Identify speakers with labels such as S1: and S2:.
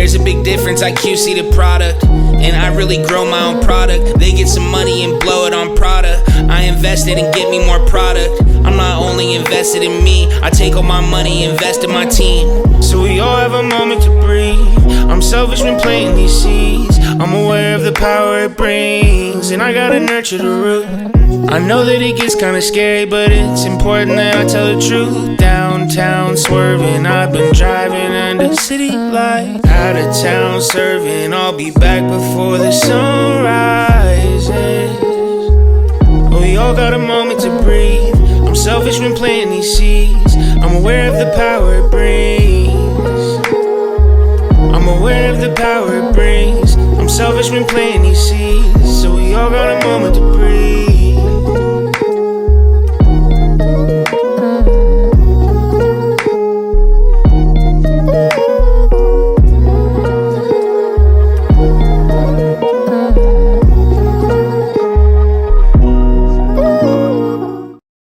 S1: There's a big difference, I QC the product, and I really grow my own product. They get some money and blow it on Prada. I invested and get me more product. I'm not only invested in me, I take all my money, invest in my team. So we all have a moment to breathe. I'm selfish when planting these seeds. I'm aware of the power it brings, and I gotta nurture the root. I know that it gets kinda scary, but it's important that I tell the truth. Downtown swerving, I've been driving under city lights. Out of town serving, I'll be back before the sun rises. But we all got a moment to breathe. I'm selfish when planting these seeds. I'm aware of the power it brings. I'm aware of the power it brings. I'm selfish when planting these seeds. So we all got a moment to breathe.